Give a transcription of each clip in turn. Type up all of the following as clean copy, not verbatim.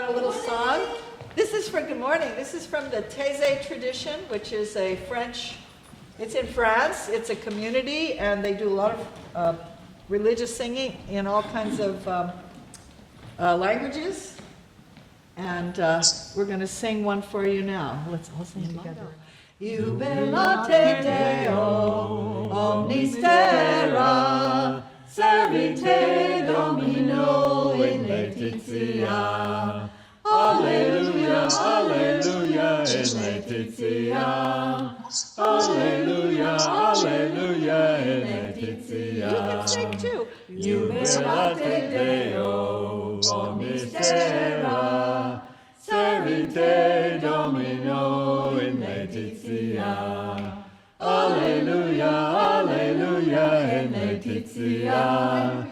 a little song. This is for good morning. This is from the Taizé tradition, which is a French, it's in France. It's a community, and they do a lot of religious singing in all kinds of languages. And we're going to sing one for you now. Let's all sing together. Jubilate Deo, omnis terra, servite Domino in laetitia. Alleluia, alleluia in laetitia. Alleluia, alleluia in laetitia. You can sing too. Jubilate Deo, omnis terra, servite Domino in laetitia. Alleluia, alleluia in laetitia.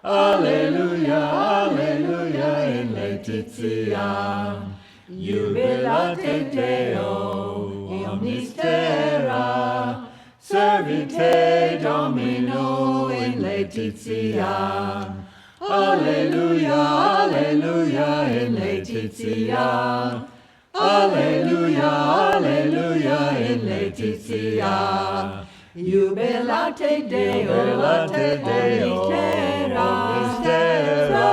Alleluia, alleluia in laetitia. Jubilate Deo, omnis terra, servite Domino in laetitia. Alleluia, alleluia in laetitia. Alleluia, alleluia in laetitia. Jubilate Deo, omnis terra,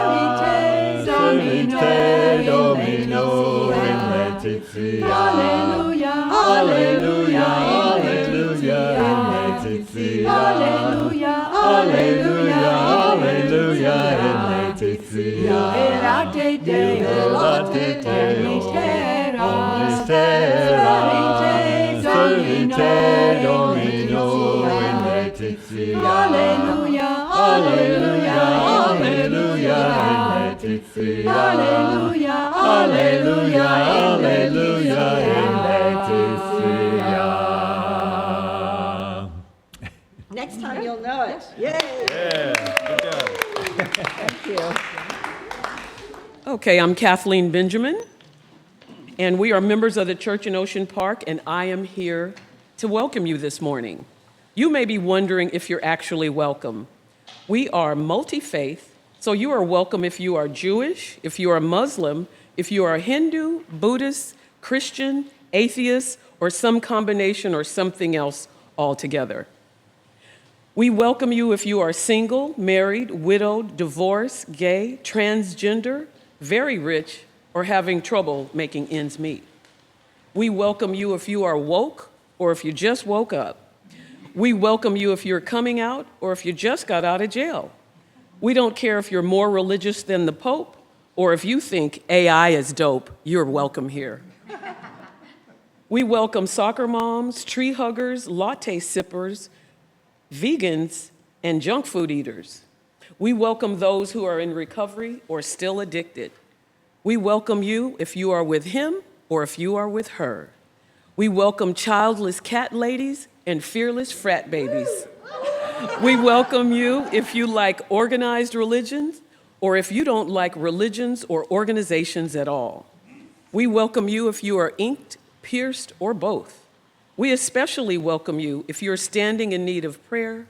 servite Domino in laetitia. Alleluia, alleluia, alleluia in laetitia. Alleluia, alleluia, alleluia in laetitia. Jubilate Deo, omnis terra, servite Domino in laetitia. Alleluia, alleluia, alleluia in laetitia. Alleluia, alleluia, alleluia in laetitia. Next time you'll know it. Yay! Yeah, good job. Thank you. Okay, I'm Kathleen Benjamin, and we are members of the Church in Ocean Park, and I am here to welcome you this morning. You may be wondering if you're actually welcome. We are multi-faith, so you are welcome if you are Jewish, if you are Muslim, if you are Hindu, Buddhist, Christian, atheist, or some combination or something else altogether. We welcome you if you are single, married, widowed, divorced, gay, transgender, very rich, or having trouble making ends meet. We welcome you if you are woke or if you just woke up. We welcome you if you're coming out or if you just got out of jail. We don't care if you're more religious than the Pope or if you think AI is dope, you're welcome here. We welcome soccer moms, tree huggers, latte sippers, vegans, and junk food eaters. We welcome those who are in recovery or still addicted. We welcome you if you are with him or if you are with her. We welcome childless cat ladies and fearless frat babies. We welcome you if you like organized religions or if you don't like religions or organizations at all. We welcome you if you are inked, pierced, or both. We especially welcome you if you're standing in need of prayer,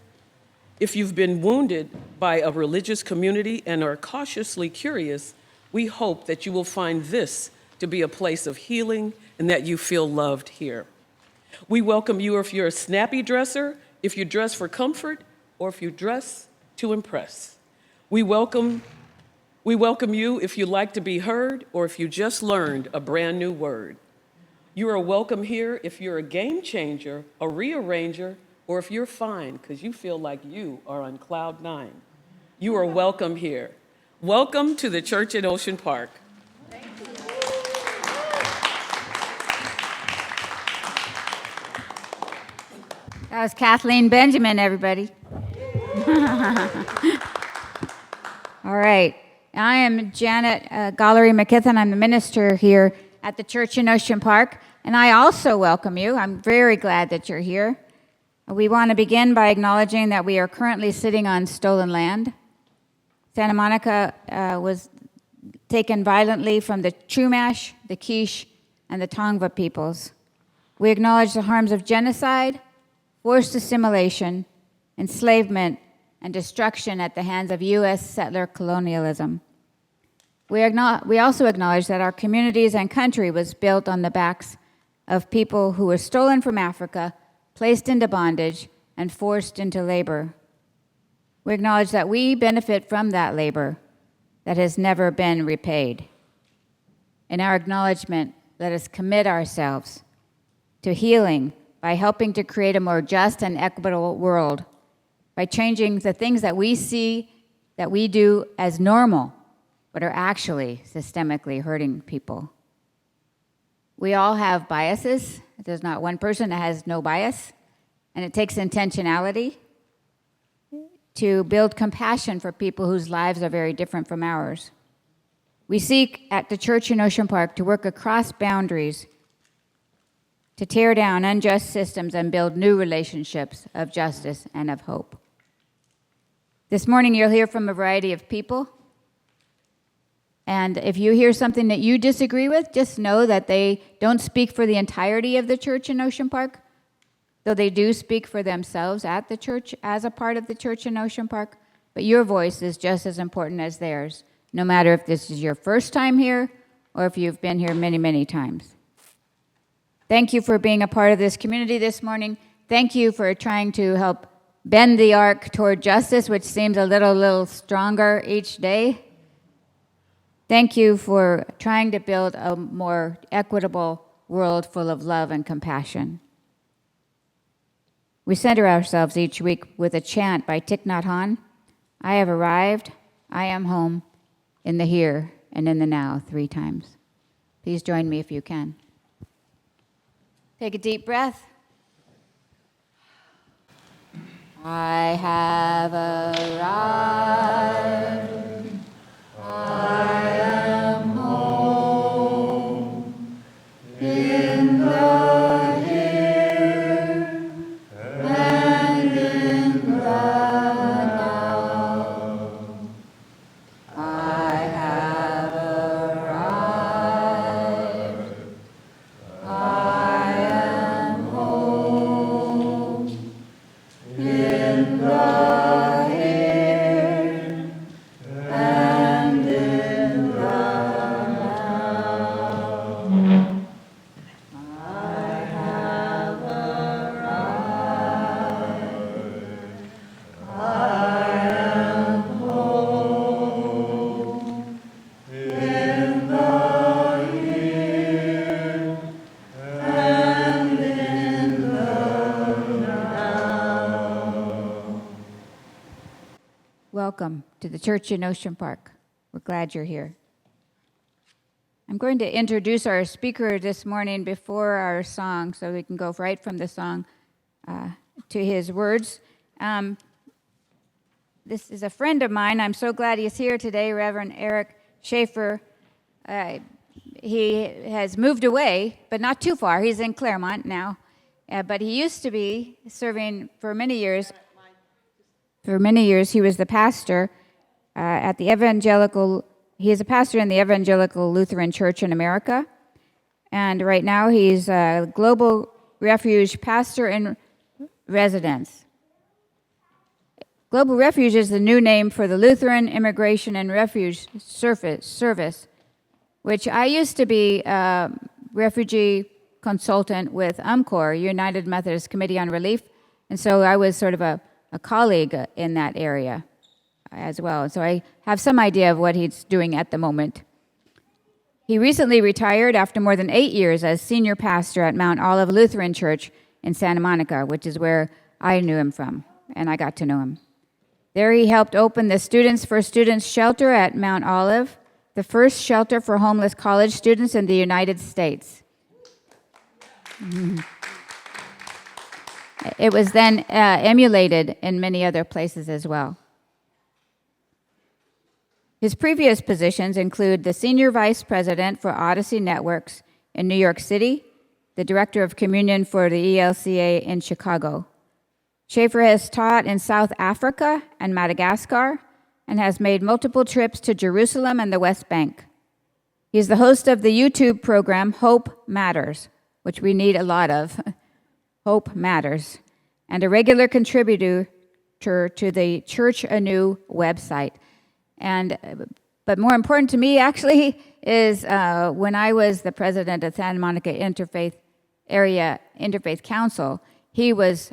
if you've been wounded by a religious community and are cautiously curious. We hope that you will find this to be a place of healing and that you feel loved here. We welcome you if you're a snappy dresser, if you dress for comfort, or if you dress to impress. We welcome you if you like to be heard or if you just learned a brand new word. You are welcome here if you're a game changer, a rearranger, or if you're fine because you feel like you are on cloud nine. You are welcome here. Welcome to the Church in Ocean Park. Thank you. That was Kathleen Benjamin, everybody. All right. I am Janet Gollery McKithen. I'm the minister here at the Church in Ocean Park, and I also welcome you. I'm very glad that you're here. We want to begin by acknowledging that we are currently sitting on stolen land. Santa Monica was taken violently from the Chumash, the Quiche, and the Tongva peoples. We acknowledge the harms of genocide, forced assimilation, enslavement, and destruction at the hands of U.S. settler colonialism. We also acknowledge that our communities and country was built on the backs of people who were stolen from Africa, placed into bondage, and forced into labor. We acknowledge that we benefit from that labor that has never been repaid. In our acknowledgement, let us commit ourselves to healing by helping to create a more just and equitable world, by changing the things that we see, that we do as normal, but are actually systemically hurting people. We all have biases. There's not one person that has no bias, and it takes intentionality to build compassion for people whose lives are very different from ours. We seek at the church in Ocean Park to work across boundaries to tear down unjust systems and build new relationships of justice and of hope. This morning, you'll hear from a variety of people. And if you hear something that you disagree with, just know that they don't speak for the entirety of the church in Ocean Park, though they do speak for themselves at the church as a part of the church in Ocean Park. But your voice is just as important as theirs, no matter if this is your first time here or if you've been here many, many times. Thank you for being a part of this community this morning. Thank you for trying to help bend the arc toward justice, which seems a little stronger each day. Thank you for trying to build a more equitable world full of love and compassion. We center ourselves each week with a chant by Thich Nhat Hanh. I have arrived, I am home, in the here and in the now, 3 times. Please join me if you can. Take a deep breath. I have arrived. I am home in the here and in the now. I have arrived. I am home in the Welcome to the church in Ocean Park. We're glad you're here. I'm going to introduce our speaker this morning before our song, so we can go right from the song to his words. This is a friend of mine. I'm so glad he's here today, Reverend Eric Shafer. He has moved away, but not too far. He's in Claremont now. But he used to be serving for many years. For many years, he was the pastor at the Evangelical. He is a pastor in the Evangelical Lutheran Church in America. And right now, he's a Global Refuge pastor in residence. Global Refuge is the new name for the Lutheran Immigration and Refuge Service, which I used to be a refugee consultant with UMCOR, United Methodist Committee on Relief. And so I was sort of a colleague in that area as well. So I have some idea of what he's doing at the moment. He recently retired after more than 8 years as senior pastor at Mount Olive Lutheran Church in Santa Monica, which is where I knew him from, and I got to know him. There he helped open the Students for Students shelter at Mount Olive, the first shelter for homeless college students in the United States. It was then emulated in many other places as well. His previous positions include the Senior Vice President for Odyssey Networks in New York City, the Director of Communion for the ELCA in Chicago. Shafer has taught in South Africa and Madagascar and has made multiple trips to Jerusalem and the West Bank. He's the host of the YouTube program Hope Matters, which we need a lot of. Hope Matters, and a regular contributor to the Church Anew website. But But more important to me, actually, is when I was the president of Santa Monica Interfaith Area Interfaith Council, he was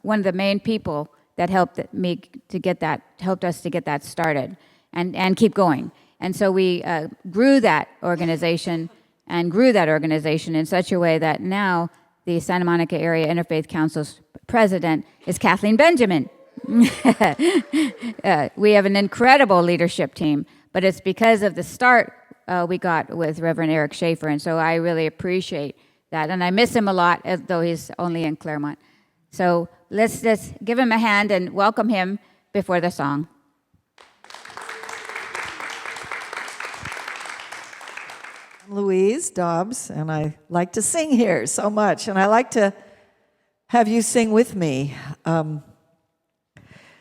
one of the main people that helped us to get that started and keep going. And so we grew that organization in such a way that now the Santa Monica Area Interfaith Council's president is Kathleen Benjamin. We have an incredible leadership team, but it's because of the start we got with Reverend Eric Shafer, and so I really appreciate that. And I miss him a lot, though he's only in Claremont. So let's just give him a hand and welcome him before the song. I'm Louise Dobbs, and I like to sing here so much, and I like to have you sing with me.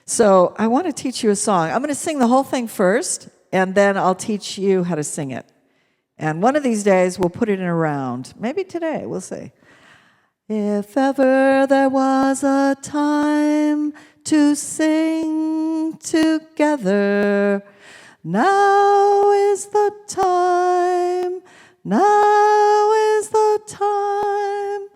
So I want to teach you a song. I'm going to sing the whole thing first, and then I'll teach you how to sing it. And one of these days, we'll put it in a round. Maybe today, we'll see. If ever there was a time to sing together, now is the time, now is the time.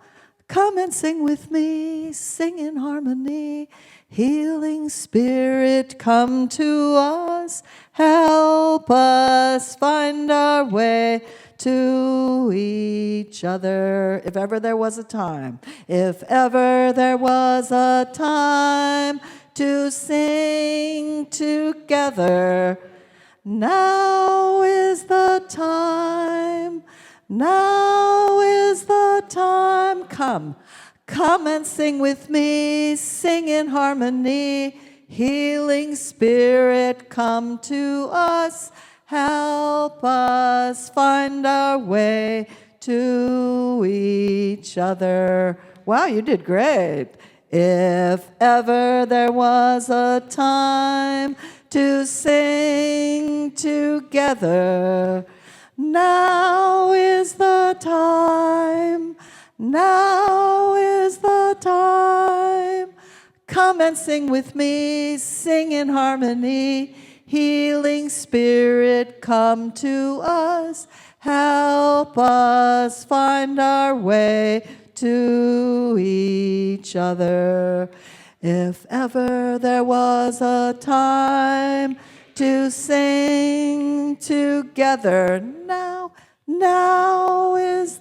Come and sing with me, sing in harmony. Healing Spirit, come to us, help us find our way to each other. If ever there was a time, if ever there was a time to sing together, now is the time, now is the time. Come and sing with me, sing in harmony. Healing Spirit, come to us, help us find our way to each other. Wow, you did great. If ever there was a time to sing together, now is the time, now is the time. Come and sing with me, sing in harmony. Healing Spirit, come to us, help us find our way to each other. If ever there was a time to sing together, now is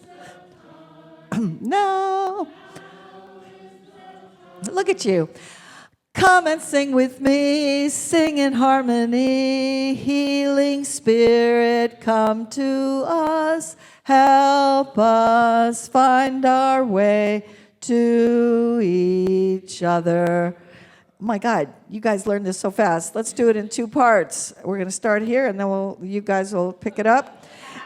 now. Look at you. Come and sing with me, sing in harmony. Healing Spirit, come to us, help us find our way to each other. Oh my God, you guys learned this so fast. Let's do it in two parts. We're going to start here, and then you guys will pick it up.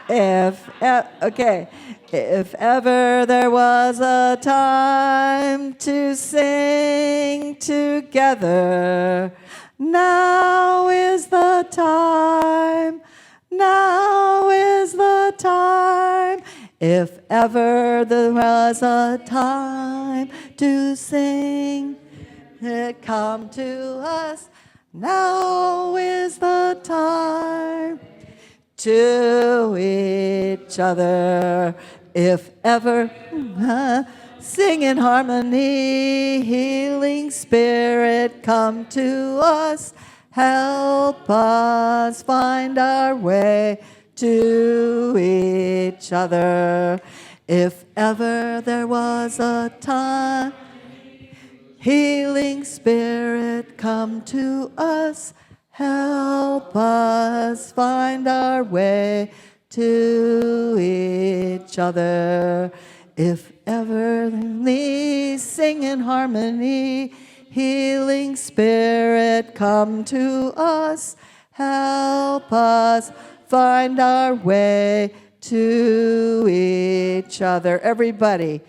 Okay. If ever there was a time to sing together, now is the time, now is the time. If ever there was a time to sing, come to us, now is the time. To each other, if ever, sing in harmony. Healing Spirit, come to us, help us find our way to each other. If ever there was a time, Healing Spirit, come to us, help us find our way to each other. If ever we sing in harmony, Healing Spirit, come to us, help us find our way to each other. Everybody,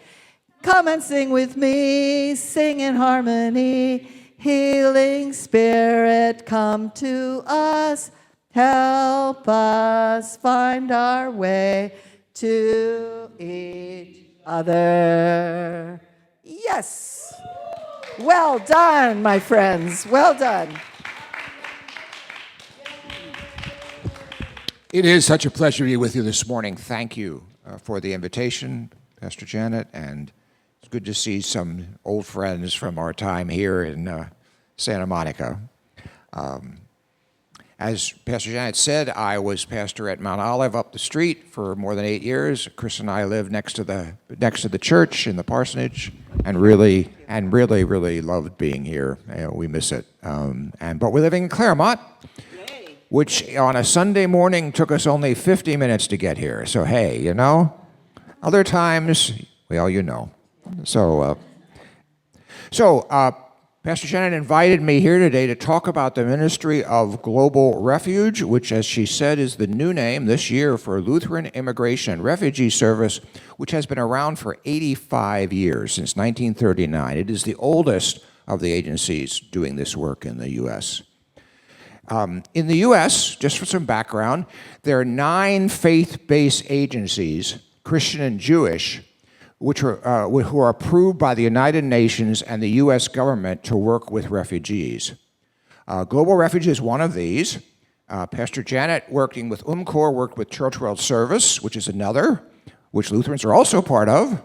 come and sing with me, sing in harmony. Healing Spirit, come to us, help us find our way to each other. Yes. Well done, my friends. Well done. It is such a pleasure to be with you this morning. Thank you for the invitation, Pastor Janet, and it's good to see some old friends from our time here in Santa Monica. As Pastor Janet said, I was pastor at Mount Olive up the street for more than 8 years. Chris and I live next to the church in the parsonage, and really loved being here. We miss it. But we're living in Claremont, which on a Sunday morning took us only 50 minutes to get here. So hey, you know, other times, well, you know. So Pastor Janet invited me here today to talk about the ministry of Global Refuge, which, as she said, is the new name this year for Lutheran Immigration and Refugee Service, which has been around for 85 years, since 1939. It is the oldest of the agencies doing this work in the U.S. In the U.S., just for some background, there are 9 faith-based agencies, Christian and Jewish, who are approved by the United Nations and the U.S. government to work with refugees. Global Refuge is one of these. Pastor Janet, working with UMCOR, worked with Church World Service, which is another, which Lutherans are also part of.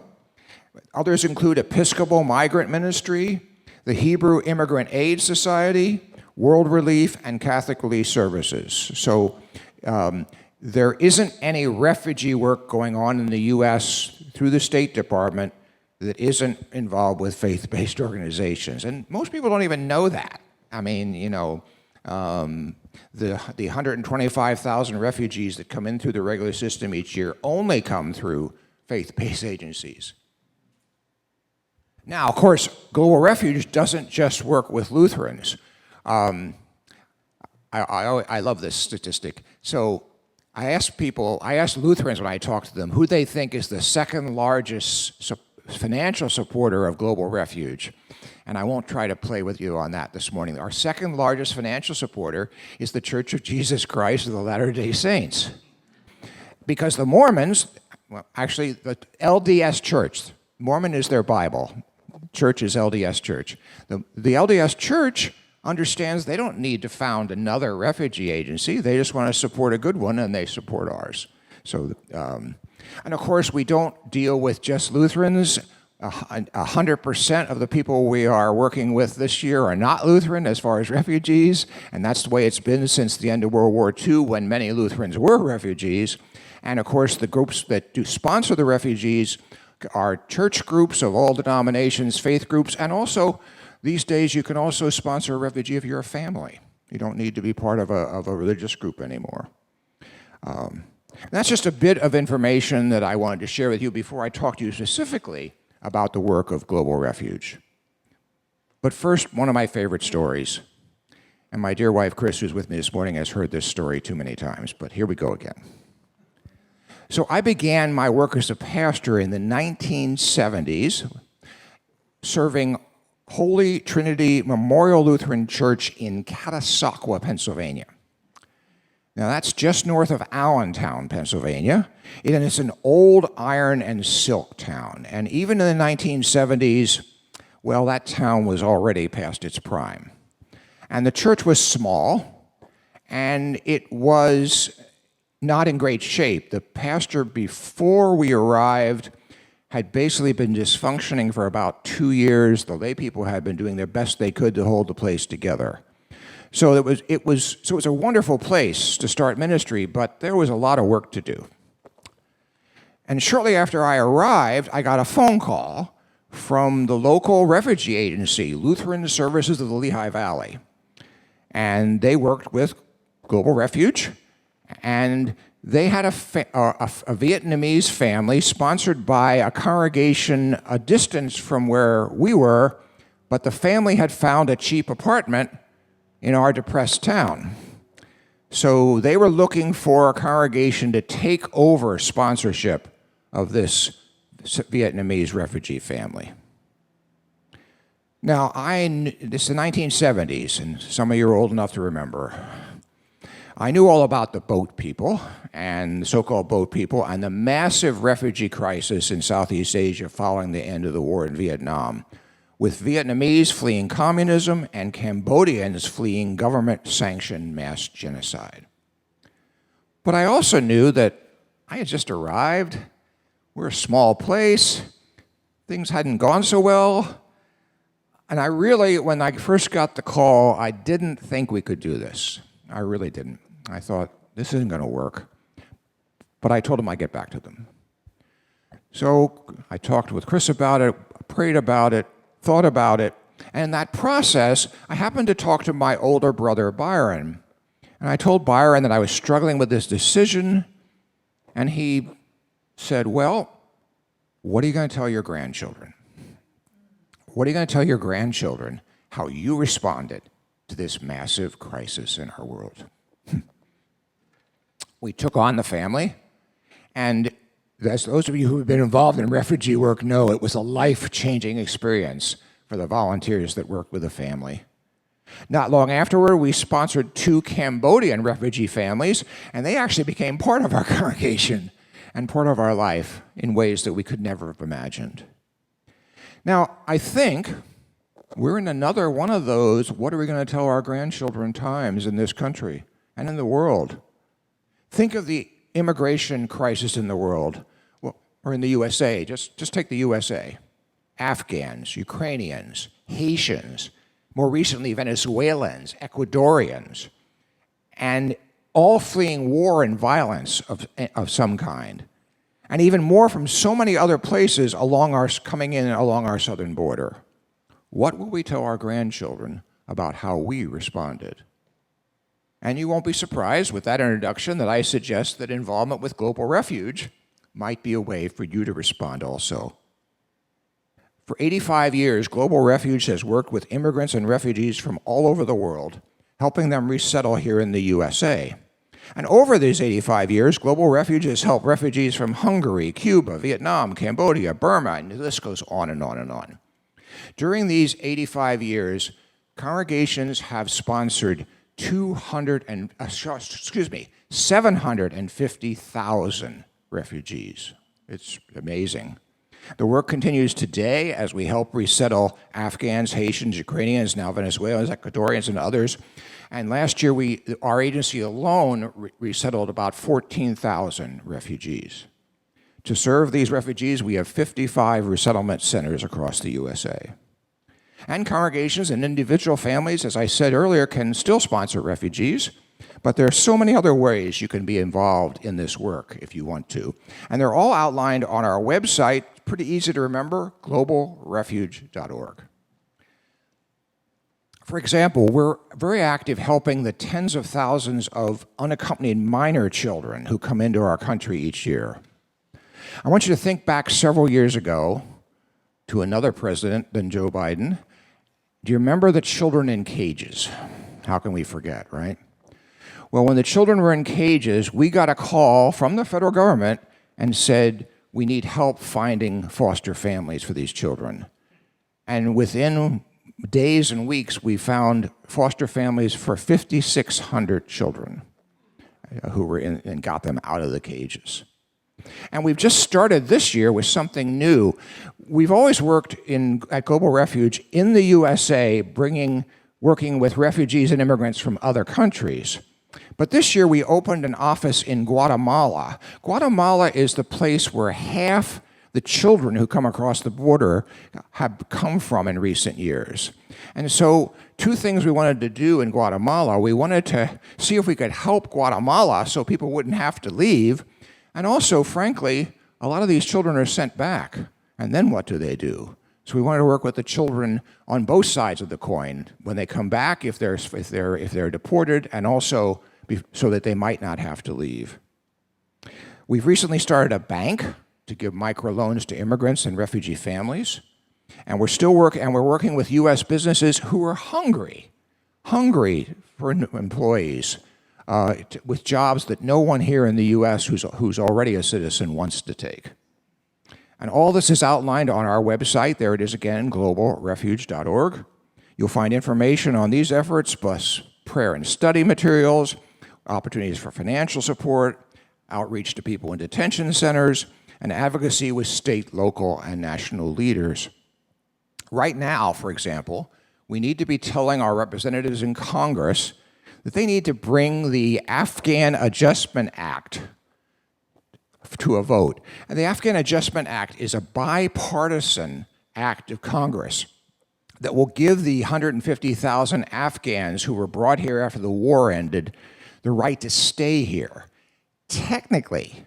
Others include Episcopal Migrant Ministry, the Hebrew Immigrant Aid Society, World Relief, and Catholic Relief Services. So there isn't any refugee work going on in the U.S. through the State Department that isn't involved with faith-based organizations. And most people don't even know that. I mean, you know, the 125,000 refugees that come in through the regular system each year only come through faith-based agencies. Now, of course, Global Refuge doesn't just work with Lutherans. I love this statistic. So I asked Lutherans when I talked to them who they think is the second largest financial supporter of Global Refuge. And I won't try to play with you on that this morning. Our second largest financial supporter is the Church of Jesus Christ of the Latter-day Saints. Because the Mormons, well, actually, the LDS Church, Mormon is their Bible. Church is LDS Church. The LDS Church understands they don't need to found another refugee agency. They just want to support a good one, and they support ours. So, and of course, we don't deal with just Lutherans. 100% of the people we are working with this year are not Lutheran as far as refugees, and that's the way it's been since the end of World War II, when many Lutherans were refugees. And of course, the groups that do sponsor the refugees are church groups of all denominations, faith groups, and also these days, you can also sponsor a refugee if you're a family. You don't need to be part of a religious group anymore. That's just a bit of information that I wanted to share with you before I talk to you specifically about the work of Global Refuge. But first, one of my favorite stories. And my dear wife, Chris, who's with me this morning, has heard this story too many times, but here we go again. So I began my work as a pastor in the 1970s, serving Holy Trinity Memorial Lutheran Church in Catasauqua, Pennsylvania. Now that's just north of Allentown, Pennsylvania. And it's an old iron and silk town. And even in the 1970s, well, that town was already past its prime. And the church was small, and it was not in great shape. The pastor, before we arrived, had basically been dysfunctioning for about 2 years. The lay people had been doing their best they could to hold the place together. So it was a wonderful place to start ministry, but there was a lot of work to do. And shortly after I arrived, I got a phone call from the local refugee agency, Lutheran Services of the Lehigh Valley. And they worked with Global Refuge, and they had a Vietnamese family sponsored by a congregation a distance from where we were, but the family had found a cheap apartment in our depressed town. So they were looking for a congregation to take over sponsorship of this Vietnamese refugee family. Now, this is the 1970s, and some of you are old enough to remember. I knew all about the boat people and the so-called boat people and the massive refugee crisis in Southeast Asia following the end of the war in Vietnam, with Vietnamese fleeing communism and Cambodians fleeing government-sanctioned mass genocide. But I also knew that I had just arrived. We're a small place. Things hadn't gone so well. And I really, when I first got the call, I didn't think we could do this. I really didn't. I thought, this isn't going to work. But I told them I'd get back to them. So I talked with Chris about it, prayed about it, thought about it. And in that process, I happened to talk to my older brother, Byron. And I told Byron that I was struggling with this decision. And he said, well, what are you going to tell your grandchildren? What are you going to tell your grandchildren how you responded to this massive crisis in our world? We took on the family, and as those of you who have been involved in refugee work know, it was a life-changing experience for the volunteers that worked with the family. Not long afterward, we sponsored 2 Cambodian refugee families, and they actually became part of our congregation and part of our life in ways that we could never have imagined. Now, I think we're in another one of those, what are we going to tell our grandchildren times in this country and in the world? Think of the immigration crisis in the world, or in the USA. Just take the USA. Afghans, Ukrainians, Haitians, more recently Venezuelans, Ecuadorians, and all fleeing war and violence of some kind. And even more from so many other places coming in along our southern border. What will we tell our grandchildren about how we responded? And you won't be surprised with that introduction that I suggest that involvement with Global Refuge might be a way for you to respond also. For 85 years, Global Refuge has worked with immigrants and refugees from all over the world, helping them resettle here in the USA. And over these 85 years, Global Refuge has helped refugees from Hungary, Cuba, Vietnam, Cambodia, Burma, and the list goes on and on and on. During these 85 years, congregations have sponsored 750,000 refugees. It's amazing. The work continues today as we help resettle Afghans, Haitians, Ukrainians, now Venezuelans, Ecuadorians, and others. And last year, our agency alone resettled about 14,000 refugees. To serve these refugees, we have 55 resettlement centers across the USA. And congregations and individual families, as I said earlier, can still sponsor refugees, but there are so many other ways you can be involved in this work if you want to. And they're all outlined on our website, pretty easy to remember, globalrefuge.org. For example, we're very active helping the tens of thousands of unaccompanied minor children who come into our country each year. I want you to think back several years ago to another president than Joe Biden. Do you remember the children in cages? How can we forget, right? Well, when the children were in cages, we got a call from the federal government and said, we need help finding foster families for these children. And within days and weeks, we found foster families for 5,600 children who were in and got them out of the cages. And we've just started this year with something new. We've always worked at Global Refuge in the USA, working with refugees and immigrants from other countries. But this year we opened an office in Guatemala. Guatemala is the place where half the children who come across the border have come from in recent years. And so 2 things we wanted to do in Guatemala. We wanted to see if we could help Guatemala so people wouldn't have to leave. And also, frankly, a lot of these children are sent back. And then what do they do? So we wanted to work with the children on both sides of the coin when they come back, if they're deported, and also so that they might not have to leave. We've recently started a bank to give microloans to immigrants and refugee families, and we're working with U.S. businesses who are hungry for employees with jobs that no one here in the U.S. who's already a citizen wants to take. And all this is outlined on our website. There it is again, globalrefuge.org. You'll find information on these efforts, plus prayer and study materials, opportunities for financial support, outreach to people in detention centers, and advocacy with state, local, and national leaders. Right now, for example, we need to be telling our representatives in Congress that they need to bring the Afghan Adjustment Act to a vote. And the Afghan Adjustment Act is a bipartisan act of Congress that will give the 150,000 Afghans who were brought here after the war ended the right to stay here. Technically,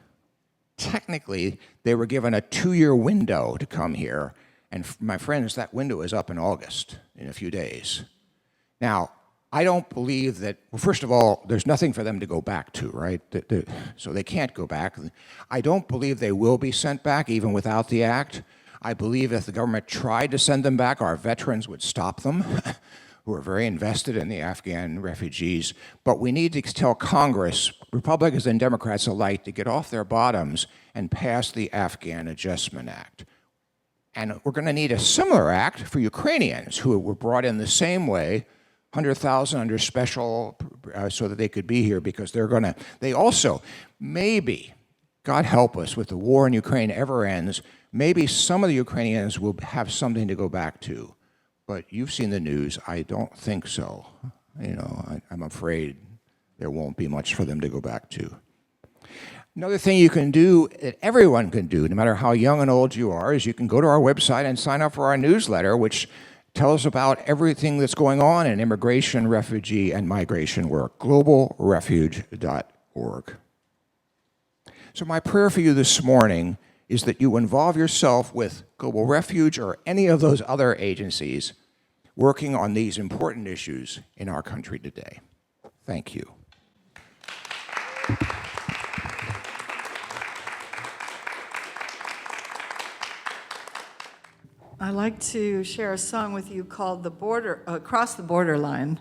they were given a 2-year window to come here, and my friends, that window is up in August, in a few days. Now, I don't believe that, well, first of all, there's nothing for them to go back to, right? So they can't go back. I don't believe they will be sent back, even without the act. I believe if the government tried to send them back, our veterans would stop them, who are very invested in the Afghan refugees. But we need to tell Congress, Republicans and Democrats alike, to get off their bottoms and pass the Afghan Adjustment Act. And we're going to need a similar act for Ukrainians who were brought in the same way, 100,000 under special, so that they could be here, because they also, maybe, God help us, with the war in Ukraine ever ends, maybe some of the Ukrainians will have something to go back to. But you've seen the news. I don't think so. I'm afraid there won't be much for them to go back to. Another thing you can do, that everyone can do, no matter how young and old you are, is you can go to our website and sign up for our newsletter, which tells about everything that's going on in immigration, refugee, and migration work, globalrefuge.org. So my prayer for you this morning is that you involve yourself with Global Refuge or any of those other agencies working on these important issues in our country today. Thank you. I'd like to share a song with you called Across the Borderline.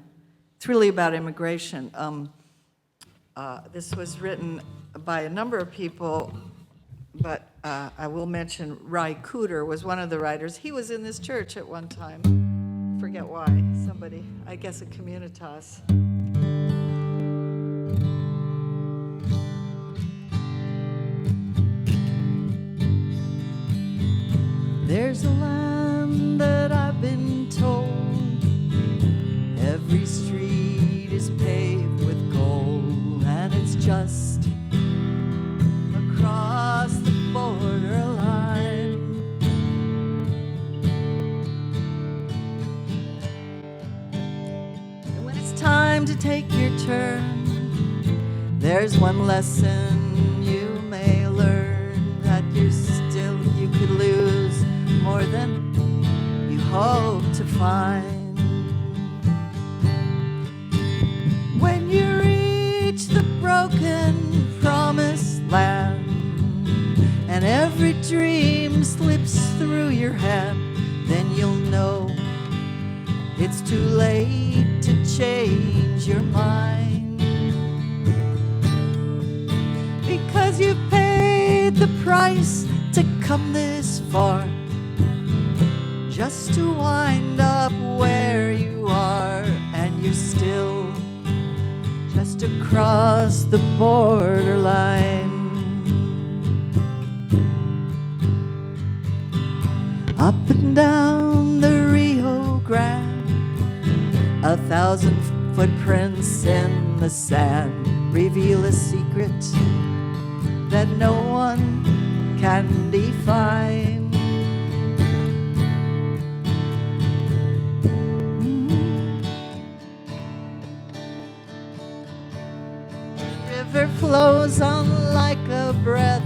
It's really about immigration. This was written by a number of people, but I will mention Ry Cooter was one of the writers. He was in this church at one time. Forget why. Somebody, I guess a communitas. There's a land that I've been told, every street is paved with gold, and it's just across the borderline. And when it's time to take your turn, there's one lesson you may learn, that you could lose more than you hope to find. When you reach the broken promised land, and every dream slips through your hand, then you'll know it's too late to change your mind. Because you've paid the price to come this far, just to wind up where you are, and you're still just across the borderline. Up and down the Rio Grande, 1,000 footprints in the sand reveal a secret that no one can define. River flows on like a breath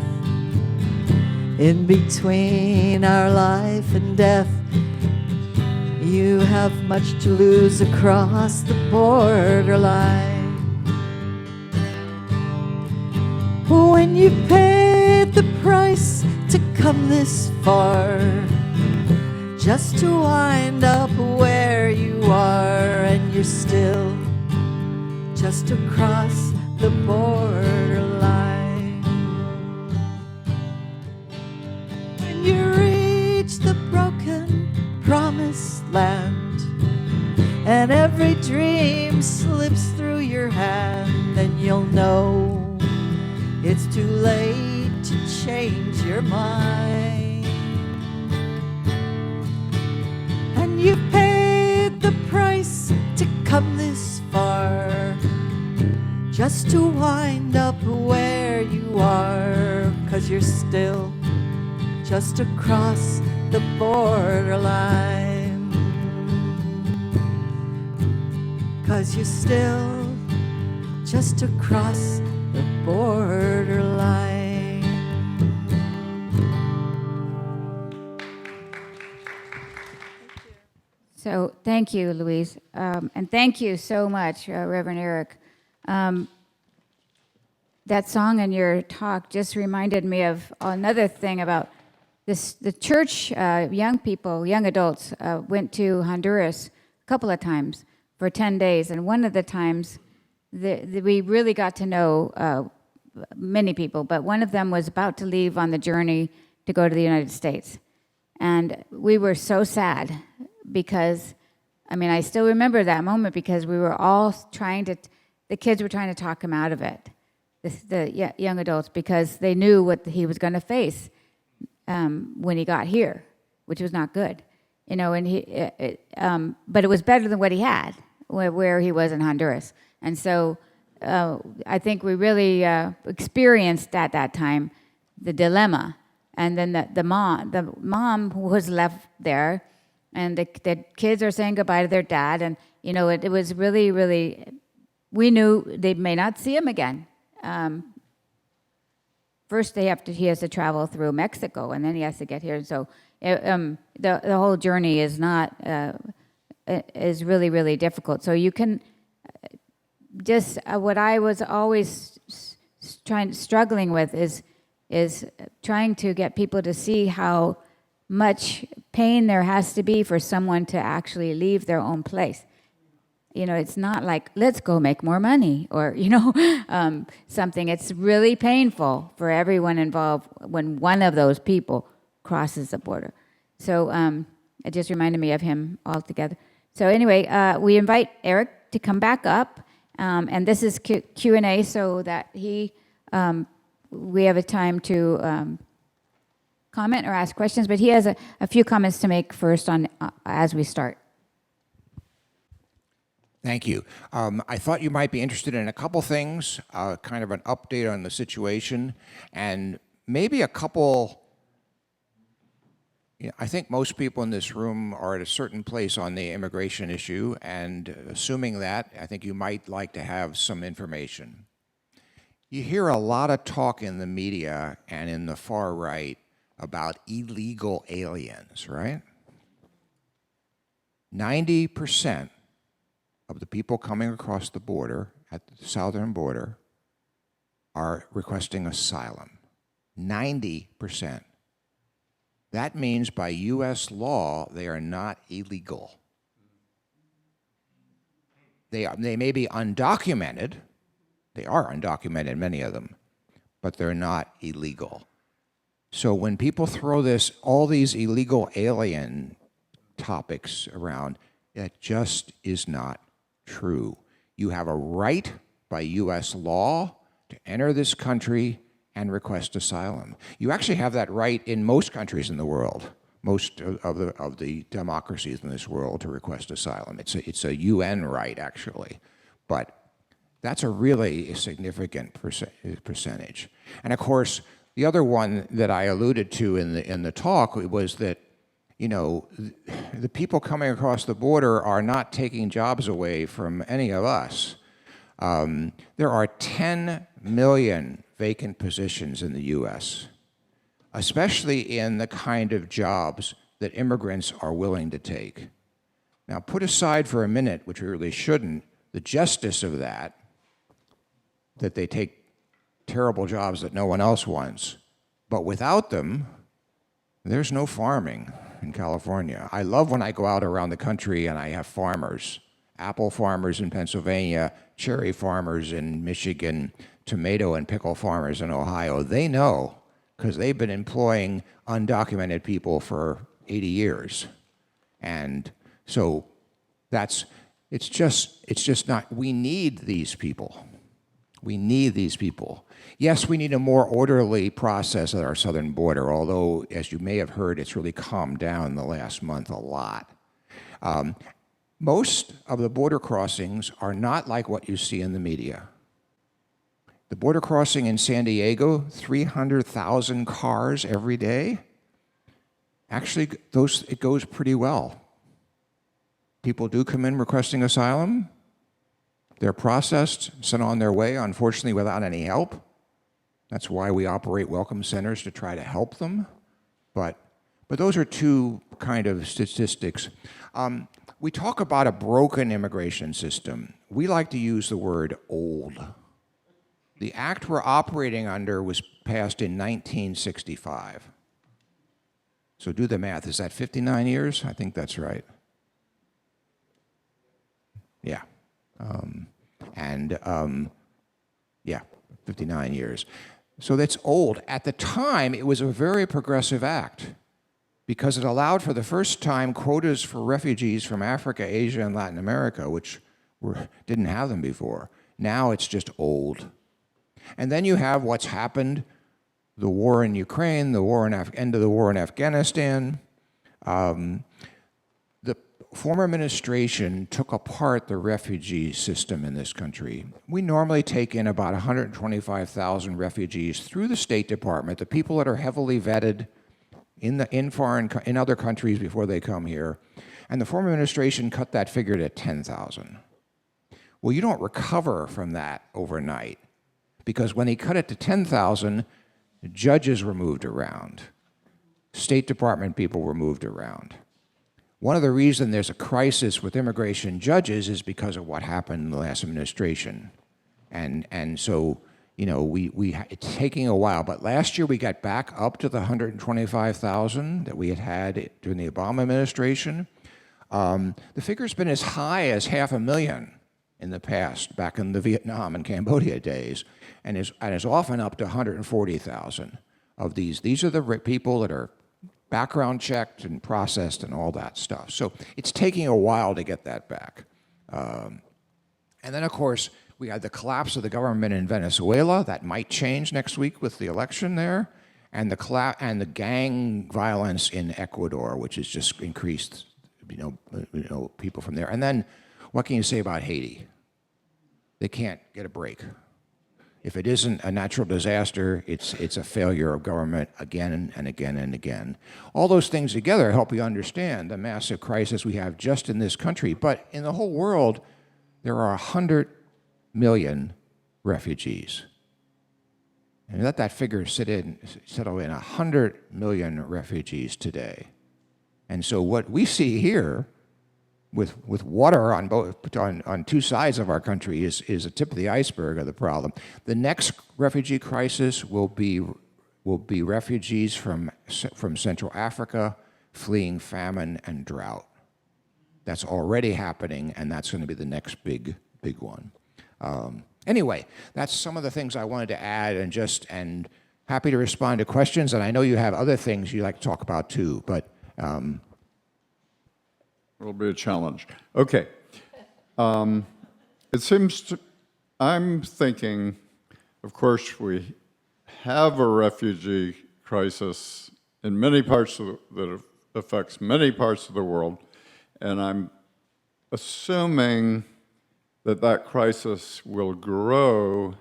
in between our life and death. You have much to lose across the borderline. When you paid the price to come this far, just to wind up where you are, and you're still just across the borderline. When you reach the broken promised land, and every dream slips through your hand, then you'll know it's too late to change your mind. And you paid the price to come this far, just to wind up where you are, 'cause you're still just across the borderline, 'cause you're still just across the borderline. So thank you, Louise. And thank you so much, Reverend Eric. That song in your talk just reminded me of another thing about this. The church, young people, young adults, went to Honduras a couple of times for 10 days. And one of the times, we really got to know many people, but one of them was about to leave on the journey to go to the United States. And we were so sad because, I mean, I still remember that moment because we were all the kids were trying to talk him out of it, the young adults, because they knew what he was going to face when he got here, which was not good, you know. And but it was better than what he had where he was in Honduras. And so I think we really experienced at that time the dilemma. And then the mom who was left there, and the kids are saying goodbye to their dad, and you know it was really, really. We knew they may not see him again. First, he has to travel through Mexico, and then he has to get here. So the whole journey is not is really, really difficult. So you can just what I was always struggling with is trying to get people to see how much pain there has to be for someone to actually leave their own place. You know, it's not like, let's go make more money or, you know, something. It's really painful for everyone involved when one of those people crosses the border. So it just reminded me of him altogether. So anyway, we invite Eric to come back up, and this is Q&A so that we have a time to comment or ask questions, but he has a few comments to make first on as we start. Thank you. I thought you might be interested in a couple things, kind of an update on the situation, and maybe a couple. I think most people in this room are at a certain place on the immigration issue, and assuming that, I think you might like to have some information. You hear a lot of talk in the media and in the far right about illegal aliens, right? 90% of the people coming across the border, at the southern border, are requesting asylum. 90%. That means by U.S. law, they are not illegal. They may be undocumented. They are undocumented, many of them, but they're not illegal. So when people throw all these illegal alien topics around, that just is not true. You have a right by U.S. law to enter this country and request asylum. You actually have that right in most countries in the world, most of the democracies in this world, to request asylum. It's a UN right, actually, but that's a really significant percentage. And of course, the other one that I alluded to in the talk was that, you know, the people coming across the border are not taking jobs away from any of us. There are 10 million vacant positions in the U.S., especially in the kind of jobs that immigrants are willing to take. Now, put aside for a minute, which we really shouldn't, the justice of that they take terrible jobs that no one else wants. But without them, there's no farming in California. I love when I go out around the country and I have farmers, apple farmers in Pennsylvania, cherry farmers in Michigan, tomato and pickle farmers in Ohio. They know, because they've been employing undocumented people for 80 years. And so it's just not, we need these people. We need these people. Yes, we need a more orderly process at our southern border, although, as you may have heard, it's really calmed down in the last month a lot. Most of the border crossings are not like what you see in the media. The border crossing in San Diego, 300,000 cars every day. Actually, it goes pretty well. People do come in requesting asylum. They're processed, sent on their way, unfortunately without any help. That's why we operate welcome centers, to try to help them. But those are two kind of statistics. We talk about a broken immigration system. We like to use the word old. The act we're operating under was passed in 1965. So do the math. Is that 59 years? I think that's right. Yeah. Yeah, 59 years. So that's old. At the time, it was a very progressive act because it allowed for the first time quotas for refugees from Africa, Asia, and Latin America, which didn't have them before. Now it's just old. And then you have what's happened, the war in Ukraine, the end of the war in Afghanistan. The former administration took apart the refugee system in this country. We normally take in about 125,000 refugees through the State Department, the people that are heavily vetted in other countries before they come here. And the former administration cut that figure to 10,000. Well, you don't recover from that overnight, because when he cut it to 10,000, judges were moved around. State Department people were moved around. One of the reasons there's a crisis with immigration judges is because of what happened in the last administration. And so, you know, it's taking a while. But last year we got back up to the 125,000 that we had during the Obama administration. The figure's been as high as 500,000 in the past, back in the Vietnam and Cambodia days, and is often up to 140,000 of these. These are the people that are background checked and processed and all that stuff. So it's taking a while to get that back. And then, of course, we had the collapse of the government in Venezuela. That might change next week with the election there. And the gang violence in Ecuador, which has just increased, you know, people from there. And then, what can you say about Haiti? They can't get a break. If it isn't a natural disaster, it's a failure of government again and again and again. All those things together help you understand the massive crisis we have just in this country. But in the whole world, there are 100 million refugees. And let that figure settle in 100 million refugees today. And so what we see here with water on two sides of our country is a tip of the iceberg of the problem. The next refugee crisis will be refugees from Central Africa fleeing famine and drought. That's already happening, and that's going to be the next big one. Anyway, that's some of the things I wanted to add, and happy to respond to questions. And I know you have other things you like to talk about too, but. It'll be a challenge. Okay. I'm thinking, of course, we have a refugee crisis in many parts that affects many parts of the world, and I'm assuming that crisis will grow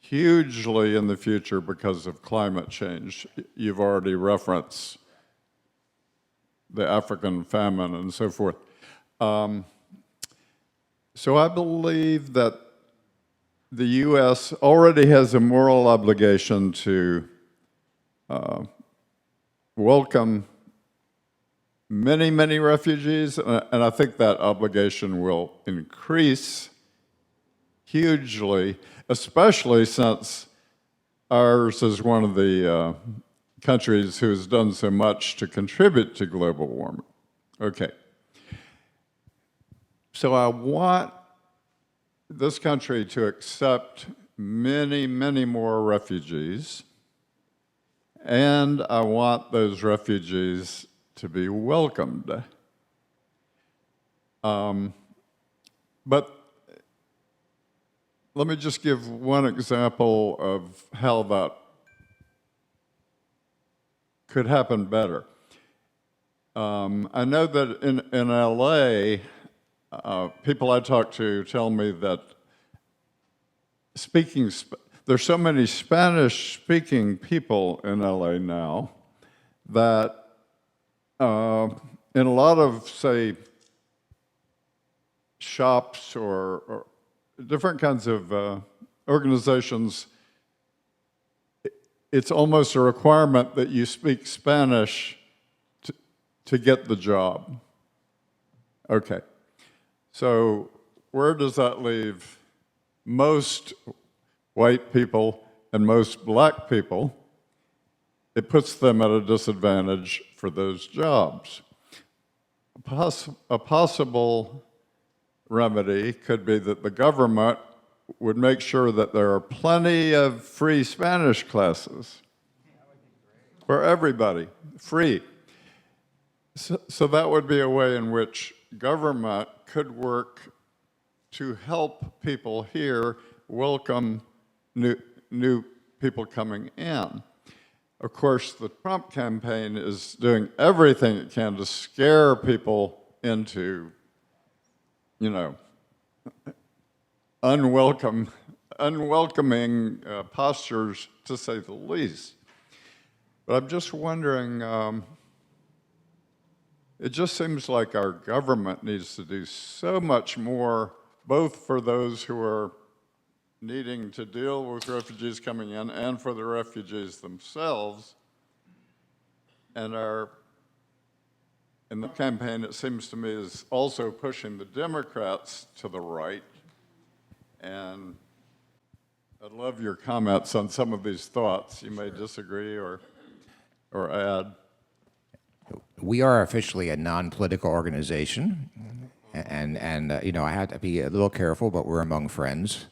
hugely in the future because of climate change. You've already referenced the African famine and so forth. So I believe that the U.S. already has a moral obligation to welcome many, many refugees, and I think that obligation will increase hugely, especially since ours is one of the countries who has done so much to contribute to global warming. Okay. So I want this country to accept many, many more refugees, and I want those refugees to be welcomed. But let me just give one example of how that could happen better. I know that in LA, people I talk to tell me that there's so many Spanish-speaking people in LA now that in a lot of, say, shops or different kinds of organizations, it's almost a requirement that you speak Spanish to get the job. Okay. So where does that leave most white people and most black people? It puts them at a disadvantage for those jobs. A possible remedy could be that the government would make sure that there are plenty of free Spanish classes for everybody, free. So that would be a way in which government could work to help people here welcome new people coming in. Of course, the Trump campaign is doing everything it can to scare people into, unwelcoming postures, to say the least. But I'm just wondering, it just seems like our government needs to do so much more, both for those who are needing to deal with refugees coming in and for the refugees themselves. And in the campaign, it seems to me, is also pushing the Democrats to the right. And I'd love your comments on some of these thoughts. You may disagree or add. We are officially a non-political organization, and I have to be a little careful, but we're among friends.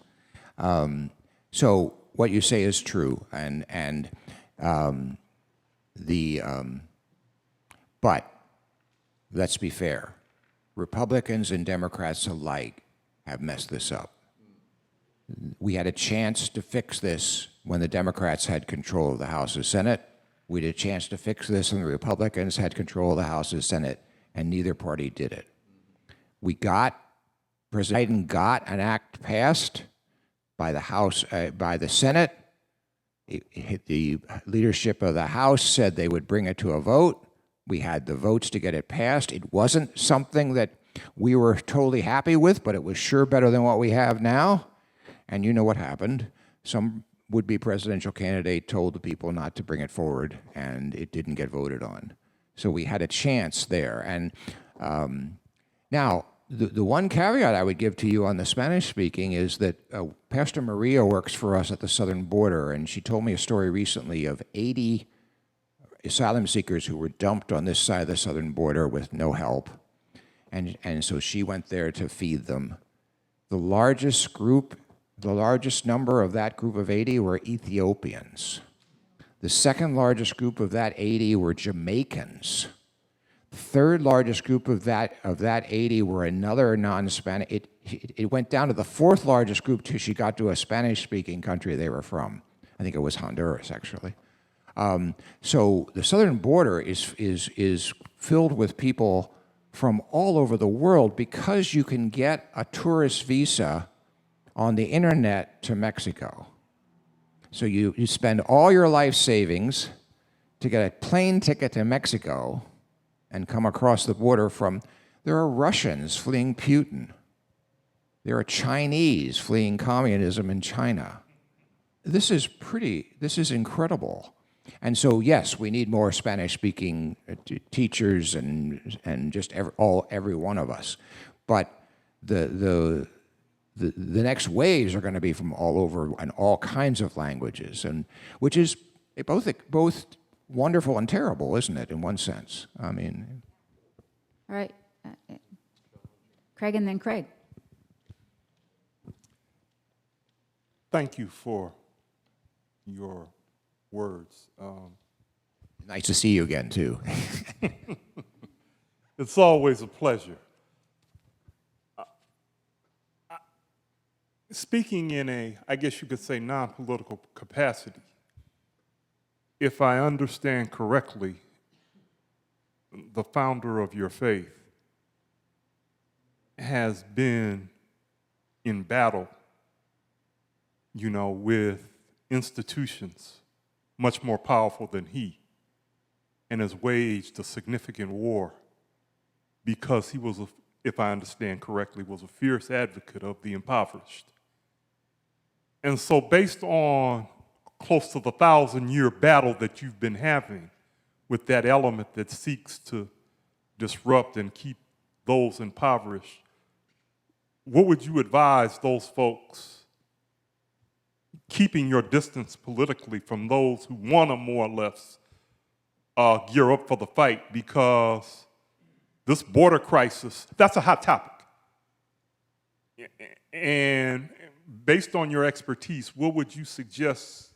So what you say is true, but let's be fair. Republicans and Democrats alike have messed this up. We had a chance to fix this when the Democrats had control of the House and Senate. We had a chance to fix this when the Republicans had control of the House and Senate, and neither party did it. President Biden got an act passed by the House, by the Senate. The leadership of the House said they would bring it to a vote. We had the votes to get it passed. It wasn't something that we were totally happy with, but it was sure better than what we have now. And you know what happened. Some would-be presidential candidate told the people not to bring it forward, and it didn't get voted on. So we had a chance there. And now, the one caveat I would give to you on the Spanish speaking is that Pastor Maria works for us at the southern border, and she told me a story recently of 80 asylum seekers who were dumped on this side of the southern border with no help. And so she went there to feed them. The largest number of that group of 80 were Ethiopians. The second largest group of that 80 were Jamaicans. The third largest group of that 80 were another non-Spanish. It went down to the fourth largest group till she got to a Spanish-speaking country they were from. I think it was Honduras, actually. So the southern border is filled with people from all over the world because you can get a tourist visa on the internet to Mexico. So you spend all your life savings to get a plane ticket to Mexico and come across the border there are Russians fleeing Putin. There are Chinese fleeing communism in China. This is incredible. And so, yes, we need more Spanish-speaking teachers and just every one of us. But the next waves are going to be from all over and all kinds of languages, and which is both wonderful and terrible, isn't it, in one sense? I mean. All right. Craig and then Craig. Thank you for your words. Nice to see you again, too. It's always a pleasure. Speaking in I guess you could say, non-political capacity, if I understand correctly, the founder of your faith has been in battle, with institutions much more powerful than he, and has waged a significant war because he was, if I understand correctly, was a fierce advocate of the impoverished. And so based on close to the 1,000-year battle that you've been having with that element that seeks to disrupt and keep those impoverished, what would you advise those folks keeping your distance politically from those who want to more or less gear up for the fight? Because this border crisis, that's a hot topic. And based on your expertise, what would you suggest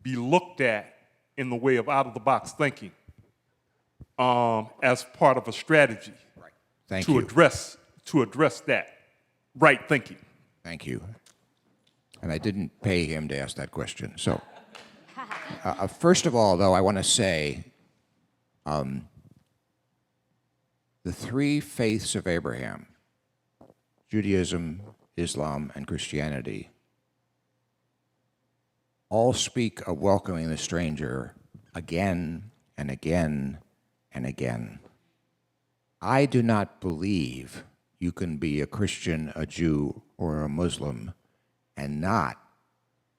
be looked at in the way of out-of-the-box thinking as part of a strategy to address that right thinking? Thank you. And I didn't pay him to ask that question. So, first of all, though, I want to say the three faiths of Abraham, Judaism, Islam, and Christianity, all speak of welcoming the stranger again and again and again. I do not believe you can be a Christian, a Jew, or a Muslim and not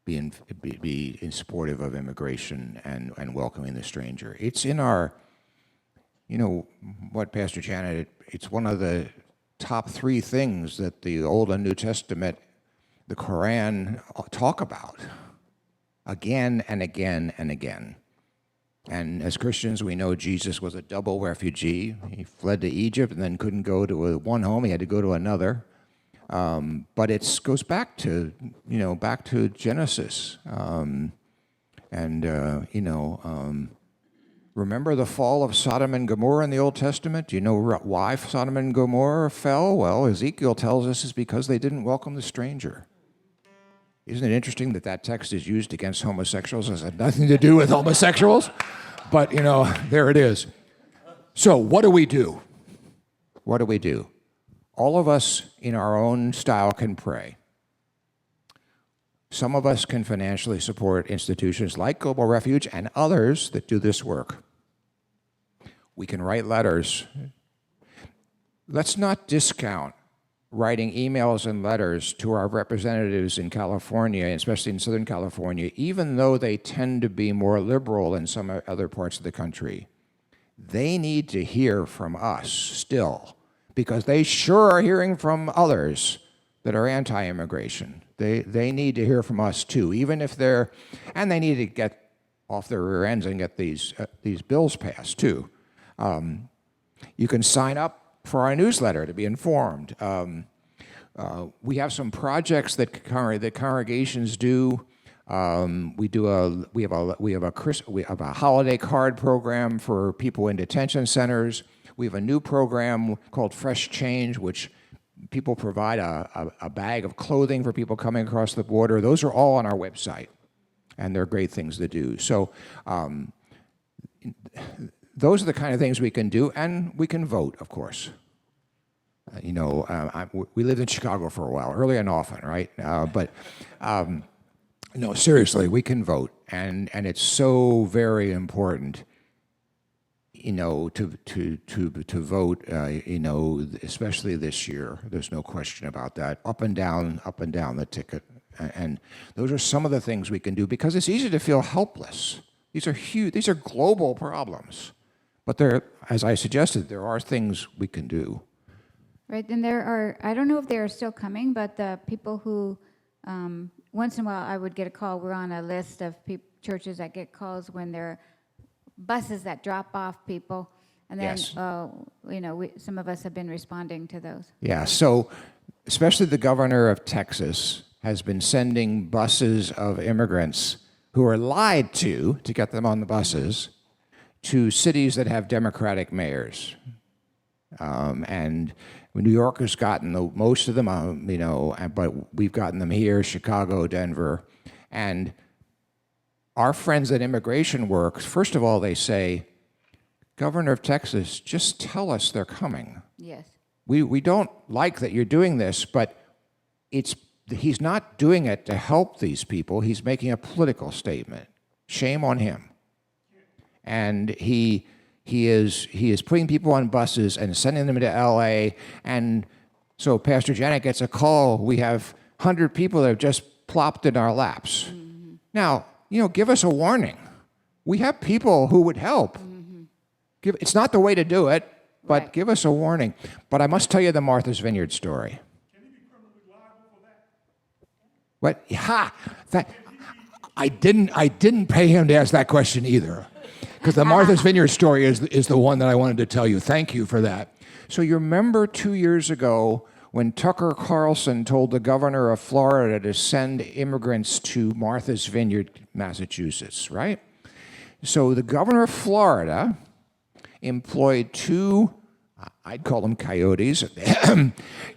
be supportive of immigration and welcoming the stranger. It's in our, you know, what, Pastor Janet, it's one of the top three things that the Old and New Testament, the Quran, talk about again and again and again. And as Christians, we know Jesus was a double refugee. He fled to Egypt and then couldn't go to one home. He had to go to another. But it goes back to, back to Genesis. Remember the fall of Sodom and Gomorrah in the Old Testament? Do you know why Sodom and Gomorrah fell? Well, Ezekiel tells us it's because they didn't welcome the stranger. Isn't it interesting that that text is used against homosexuals? It has nothing to do with homosexuals, but, there it is. So what do we do? What do we do? All of us in our own style can pray. Some of us can financially support institutions like Global Refuge and others that do this work. We can write letters. Let's not discount writing emails and letters to our representatives in California, especially in Southern California, even though they tend to be more liberal than some other parts of the country. They need to hear from us still, because they sure are hearing from others that are anti-immigration. They need to hear from us too, even if and they need to get off their rear ends and get these bills passed too. You can sign up for our newsletter to be informed. We have some projects that congregations do. We have a holiday card program for people in detention centers. We have a new program called Fresh Change, which people provide a bag of clothing for people coming across the border. Those are all on our website, and they're great things to do. So those are the kind of things we can do, and we can vote, of course. We lived in Chicago for a while, early and often, right? No, seriously, we can vote, and it's so very important, to vote, especially this year. There's no question about that. Up and down the ticket, and those are some of the things we can do, because it's easy to feel helpless. These are huge. These are global problems, but as I suggested, there are things we can do. Right, and there are, I don't know if they are still coming, but the people who, once in a while I would get a call. We're on a list of churches that get calls when there are buses that drop off people. And then, Yes. Some of us have been responding to those. Yeah, so especially the governor of Texas has been sending buses of immigrants who are lied to get them on the buses to cities that have Democratic mayors. And New York has gotten most of them, but we've gotten them here, Chicago, Denver. And our friends at Immigration Works, first of all, they say, Governor of Texas, just tell us they're coming. Yes. We don't like that you're doing this, but he's not doing it to help these people. He's making a political statement. Shame on him. And he is putting people on buses and sending them to L.A. And so Pastor Janet gets a call. We have 100 people that have just plopped in our laps. Mm-hmm. Now, give us a warning. We have people who would help. Mm-hmm. It's not the way to do it, but right. Give us a warning. But I must tell you the Martha's Vineyard story. Can he be criminally liable for that? What? Ha! I didn't pay him to ask that question either, because the Martha's Vineyard story is the one that I wanted to tell you. Thank you for that. So you remember 2 years ago when Tucker Carlson told the governor of Florida to send immigrants to Martha's Vineyard, Massachusetts, right? So the governor of Florida employed two, I'd call them coyotes,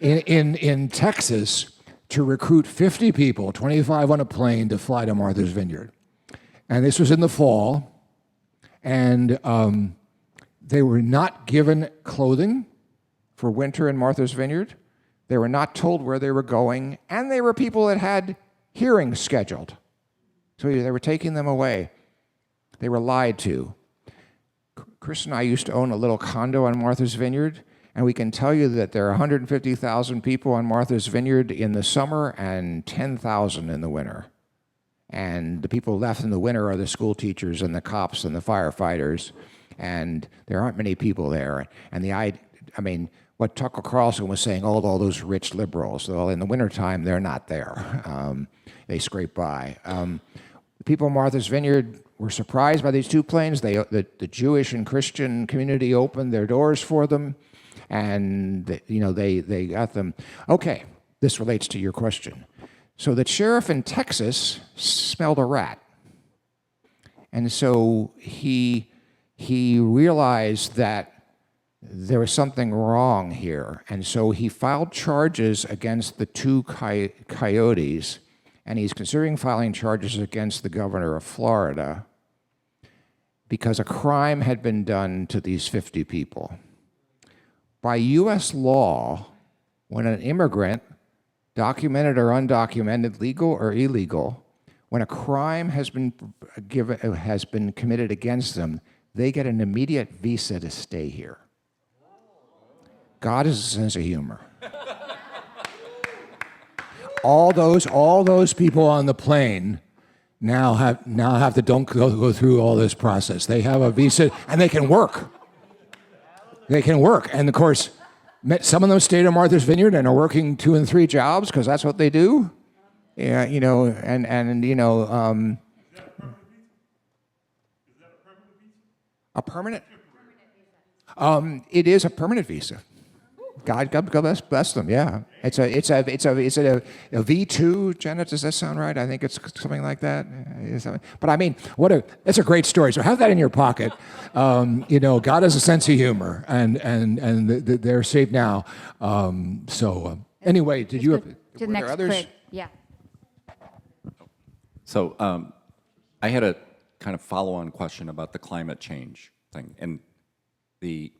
in Texas to recruit 50 people, 25 on a plane, to fly to Martha's Vineyard. And this was in the fall, and they were not given clothing for winter in Martha's Vineyard. They were not told where they were going, and they were people that had hearings scheduled. So they were taking them away. They were lied to. Chris and I used to own a little condo on Martha's Vineyard, and we can tell you that there are 150,000 people on Martha's Vineyard in the summer and 10,000 in the winter. And the people left in the winter are the school teachers and the cops and the firefighters, and there aren't many people there. And what Tucker Carlson was saying, all those rich liberals, well, in the wintertime, they're not there. They scrape by. The people in Martha's Vineyard were surprised by these two planes. The Jewish and Christian community opened their doors for them, and they got them. Okay, this relates to your question. So the sheriff in Texas smelled a rat, and so he realized that there was something wrong here, and so he filed charges against the two coyotes, and he's considering filing charges against the governor of Florida because a crime had been done to these 50 people. By U.S. law, when an immigrant, documented or undocumented, legal or illegal, when a crime has been committed against them, they get an immediate visa to stay here. God has a sense of humor. All those people on the plane now have to don't go through all this process. They have a visa and they can work. They can work, and of course, some of them stayed at Martha's Vineyard and are working 2 and 3 jobs because that's what they do. Yeah, Is that a permanent visa? A permanent? It is a permanent visa. God bless them. Yeah, it's a V2. Janet, does that sound right? I think it's something like that. But it's a great story. So have that in your pocket. God has a sense of humor, and they're safe now. Anyway, did you have to the next others? Craig. Yeah. So I had a kind of follow-on question about the climate change thing, and the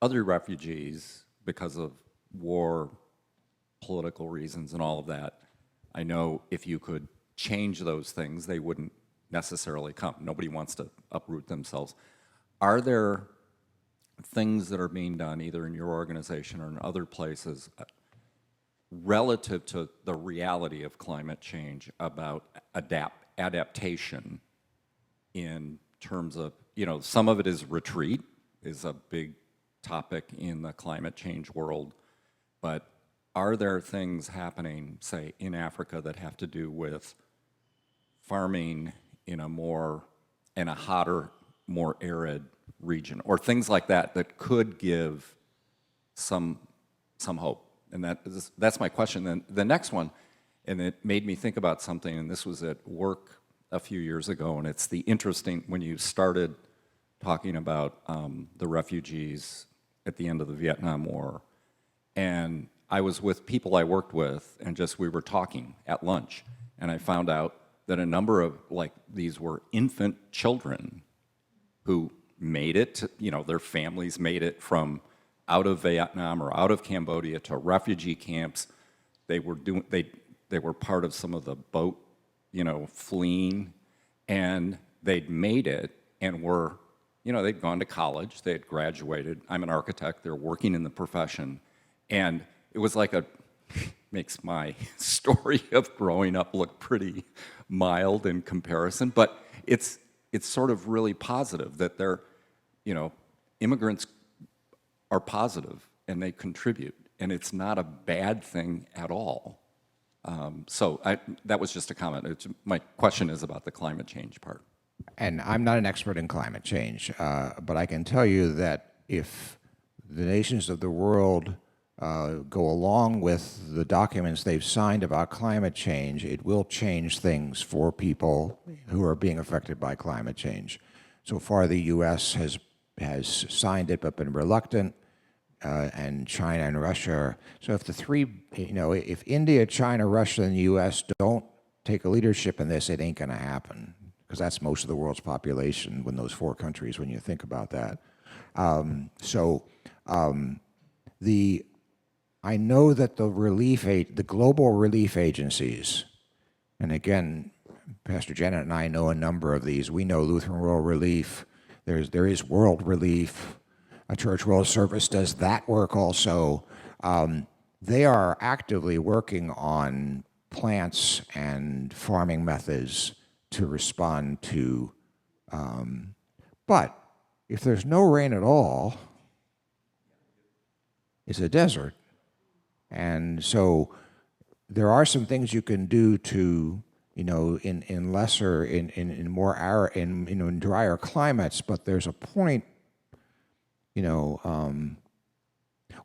other refugees, because of war, political reasons, and all of that, I know if you could change those things, they wouldn't necessarily come. Nobody wants to uproot themselves. Are there things that are being done, either in your organization or in other places, relative to the reality of climate change about adaptation in terms of, some of it is retreat, is a big topic in the climate change world, but are there things happening, say, in Africa that have to do with farming in a hotter, more arid region, or things like that could give some hope? And that's my question. Then the next one, and it made me think about something, and this was at work a few years ago, and it's the interesting, when you started talking about the refugees at the end of the Vietnam War. And I was with people I worked with, and we were talking at lunch, and I found out that a number of, these were infant children who made it, their families made it from out of Vietnam or out of Cambodia to refugee camps. They they were part of some of the boat, fleeing, and they'd made it and were, they'd gone to college, they had graduated. I'm an architect, they're working in the profession. And it was like makes my story of growing up look pretty mild in comparison, but it's sort of really positive that they're, immigrants are positive and they contribute, and it's not a bad thing at all. So that was just a comment. My question is about the climate change part. And I'm not an expert in climate change, but I can tell you that if the nations of the world go along with the documents they've signed about climate change, it will change things for people who are being affected by climate change. So far, the U.S. has signed it but been reluctant, and China and Russia. So if the three, if India, China, Russia, and the U.S. don't take a leadership in this, it ain't going to happen, because that's most of the world's population when those four countries, when you think about that. I know that the global relief agencies, and again, Pastor Janet and I know a number of these. We know Lutheran World Relief. There is World Relief. A Church World Service does that work also. They are actively working on plants and farming methods to respond to. But if there's no rain at all, it's a desert. And so there are some things you can do to, in lesser, in more arid, in drier climates, but there's a point,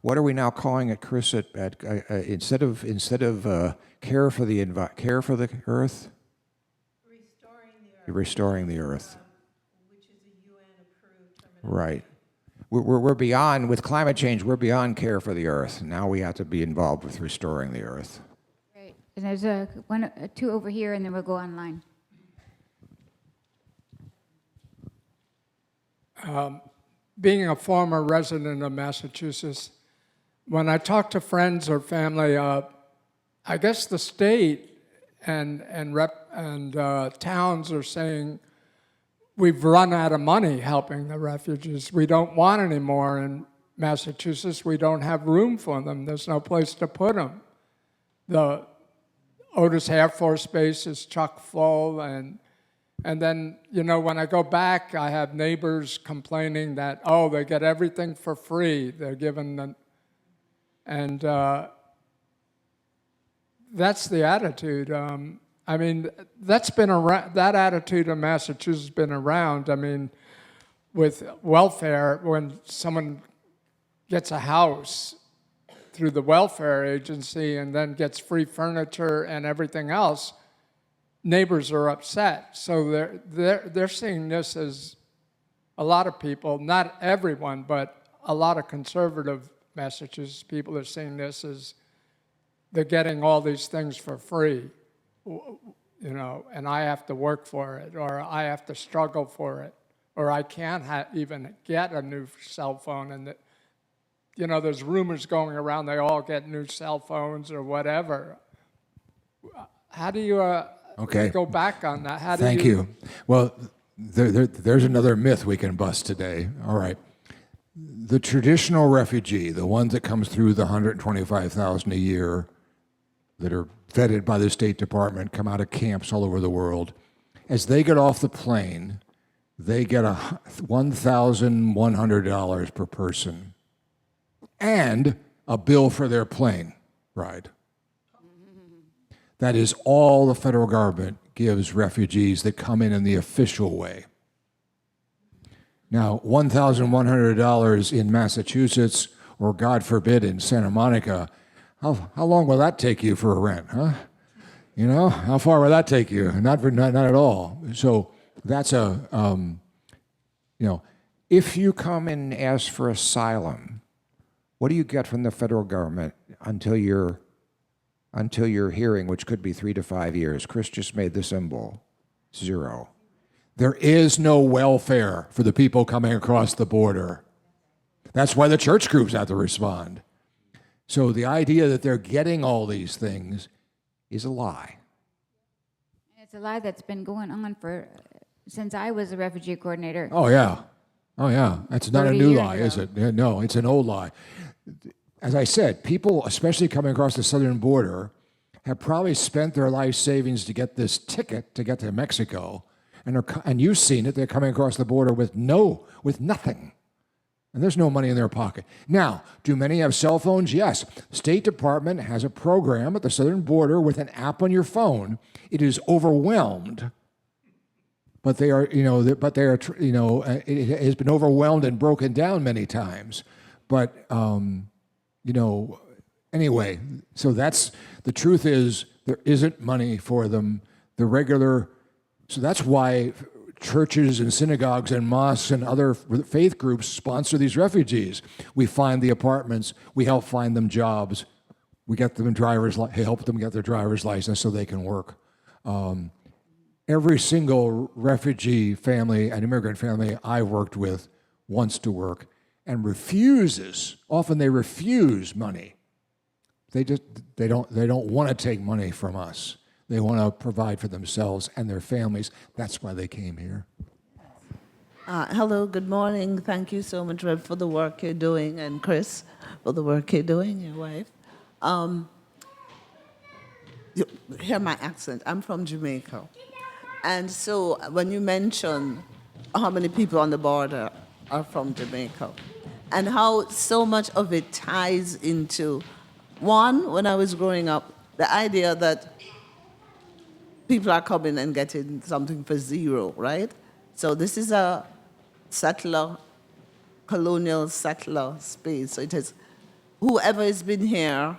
what are we now calling it, Chris, instead of care for the earth? Restoring the earth. Which is a UN-approved terminology. Right. We're beyond, with climate change, we're beyond care for the earth. Now we have to be involved with restoring the earth. Great. And there's two over here, and then we'll go online. Being a former resident of Massachusetts, when I talk to friends or family, I guess the state and towns are saying, we've run out of money helping the refugees. We don't want any more in Massachusetts. We don't have room for them. There's no place to put them. The Otis Air Force Base is chock full, and then, when I go back, I have neighbors complaining that, they get everything for free. They're given them, and that's the attitude. That's been around. That attitude in Massachusetts has been around. With welfare, when someone gets a house through the welfare agency and then gets free furniture and everything else, neighbors are upset. So they're seeing this as, a lot of people, not everyone, but a lot of conservative Massachusetts people are seeing this as they're getting all these things for free. And I have to work for it, or I have to struggle for it, or I can't even get a new cell phone. And there's rumors going around they all get new cell phones or whatever. How do you go back on that? Thank you. Well, there's another myth we can bust today. All right. The traditional refugee, the ones that comes through the 125,000 a year that are vetted by the State Department, come out of camps all over the world, as they get off the plane, they get $1,100 per person and a bill for their plane ride. That is all the federal government gives refugees that come in the official way. Now, $1,100 in Massachusetts, or God forbid in Santa Monica, how long will that take you for a rent, huh? How far will that take you? Not at all. So that's if you come and ask for asylum, what do you get from the federal government until your hearing, which could be 3 to 5 years? Chris just made the symbol, 0. There is no welfare for the people coming across the border. That's why the church groups have to respond. So the idea that they're getting all these things is a lie. It's a lie that's been going on since I was a refugee coordinator. Oh, yeah. Oh, yeah. That's not a 30 new years lie, is ago. it? Yeah, no, it's an old lie. As I said, people, especially coming across the southern border, have probably spent their life savings to get this ticket to get to Mexico, and you've seen it. They're coming across the border with nothing, and there's no money in their pocket. Now, do many have cell phones? Yes. State Department has a program at the southern border with an app on your phone. It is overwhelmed. But it has been overwhelmed and broken down many times. But, anyway, so the truth is there isn't money for them. So that's why churches and synagogues and mosques and other faith groups sponsor these refugees. We find the apartments, we help find them jobs, we get them help them get their driver's license so they can work. Every single refugee family and immigrant family I worked with wants to work and refuses. Often they refuse money. They don't want to take money from us. They want to provide for themselves and their families. That's why they came here. Hello, good morning. Thank you so much, Rev, for the work you're doing, and Chris, for the work you're doing, your wife. You hear my accent. I'm from Jamaica. And so when you mention how many people on the border are from Jamaica, and how so much of it ties into, one, when I was growing up, the idea that people are coming and getting something for zero, right? So this is a colonial settler space. So it is whoever has been here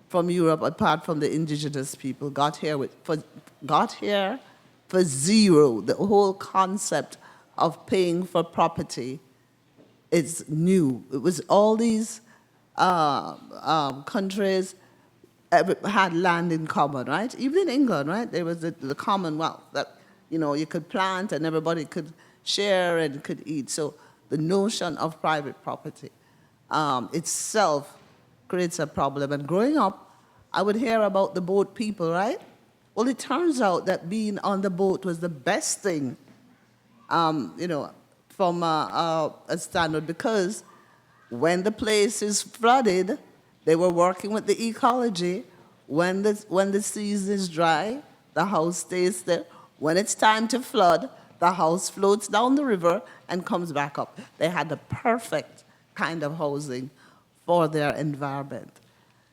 from Europe, apart from the indigenous people, got here for zero. The whole concept of paying for property is new. It was all these countries had land in common, right? Even in England, right? There was the Commonwealth that, you could plant and everybody could share and could eat. So the notion of private property itself creates a problem. And growing up, I would hear about the boat people, right? Well, it turns out that being on the boat was the best thing, from a standard, because when the place is flooded, they were working with the ecology. When the season is dry, the house stays there. When it's time to flood, the house floats down the river and comes back up. They had the perfect kind of housing for their environment.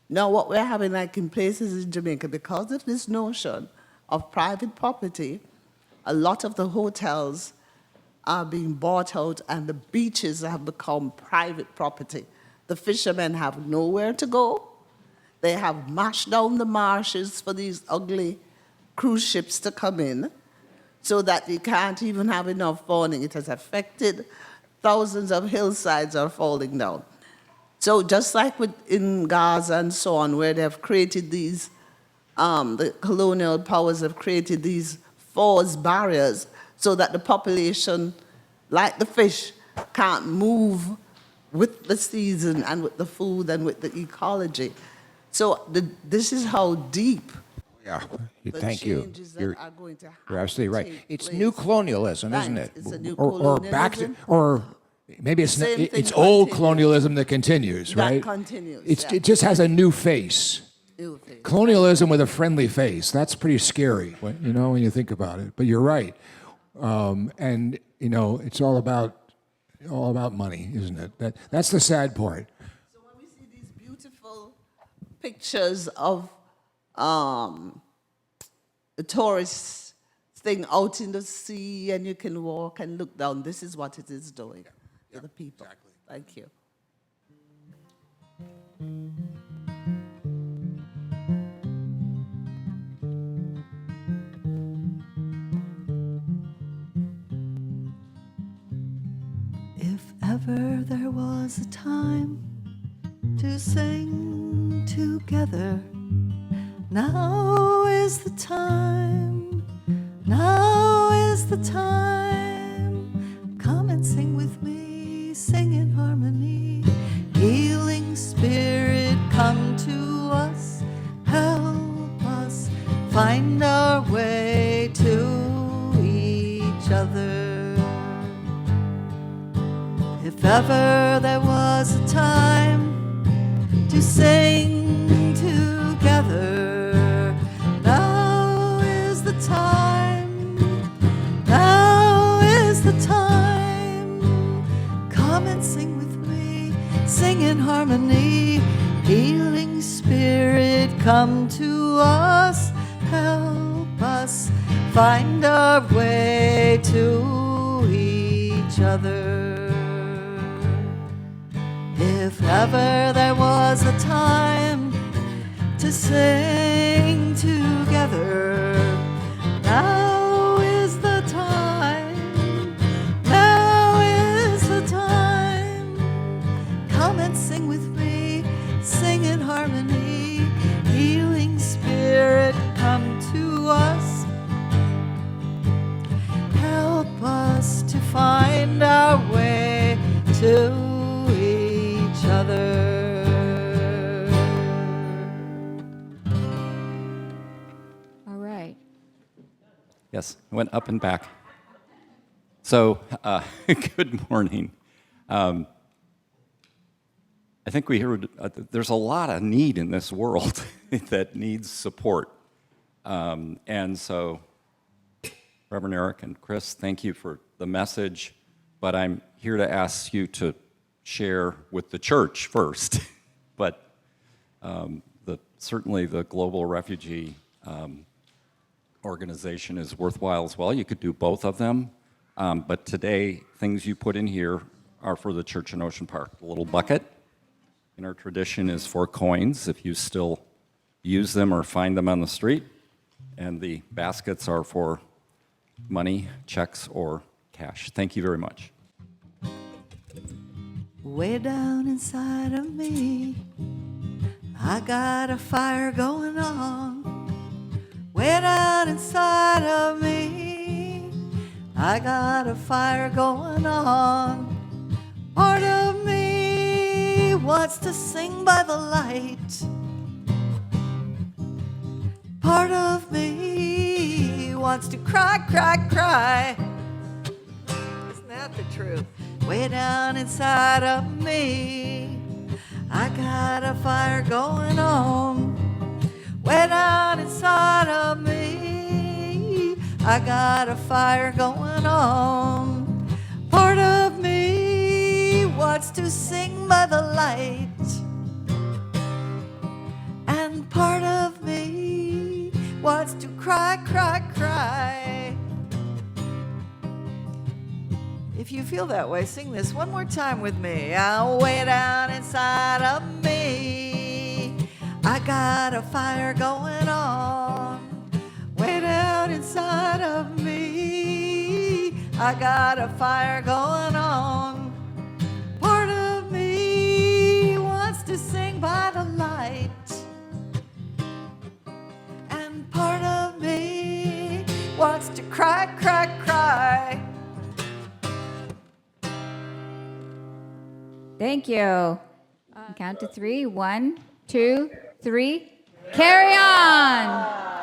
Now, what we're having, like in places in Jamaica, because of this notion of private property, a lot of the hotels are being bought out and the beaches have become private property. The fishermen have nowhere to go. They have mashed down the marshes for these ugly cruise ships to come in so that you can't even have enough fawning. It has affected thousands of hillsides are falling down. So just like in Gaza and so on, where they have created these, the colonial powers have created these forced barriers so that the population, like the fish, can't move with the season and with the food and with the ecology. So this is how deep Yeah, the thank you. changes that are going to happen. You're absolutely right. take It's place. new colonialism, isn't Right, it? it's a new Or back to, colonialism. or maybe it's Same thing it's old continues. colonialism that continues, That right? continues, It yeah. just has a new face. New thing. Colonialism with a friendly face. That's pretty scary, when you think about it. But you're right. And it's all about money, isn't it? That's the sad part. So when we see these beautiful pictures of a tourist thing out in the sea, and you can walk and look down, this is what it is doing to the people. Exactly. Thank you. If ever there was a time to sing together, now is the time. Now is the time. Come and sing with me, sing in harmony. Healing Spirit, come to us, help us If ever there was a time to sing together, now is the time. Now is the time. Come and sing with me, sing in harmony. Healing Spirit, come to us, help us find our way to each other. If ever there was a time to sing together, now is the time. Now is the time. Come and sing with me, sing in harmony. Healing Spirit, come to us. Help us to find our way to each other. All right. Yes, it went up and back. So, good morning. I think we heard there's a lot of need in this world that needs support. And so, Reverend Eric and Chris, thank you for the message, but I'm here to ask you to share with the church first. But certainly the Global Refugee organization is worthwhile as well. You could do both of them. But today, things you put in here are for the church in Ocean Park. The little bucket in our tradition is for coins, if you still use them or find them on the street. And the baskets are for money, checks, or cash. Thank you very much. Way down inside of me, I got a fire going on. Way down inside of me, I got a fire going on. Part of me wants to sing by the light. Part of me wants to cry, cry, cry. Isn't that the truth? Way down inside of me, I got a fire going on. Way down inside of me, I got a fire going on. Part of me wants to sing by the light, and part of me wants to cry, cry, cry. If you feel that way, sing this one more time with me. Oh, way down inside of me, I got a fire going on. Way down inside of me, I got a fire going on. Part of me wants to sing by the light, and part of me wants to cry, cry, cry. Thank you. Count to three. 1, 2, 3. Carry on.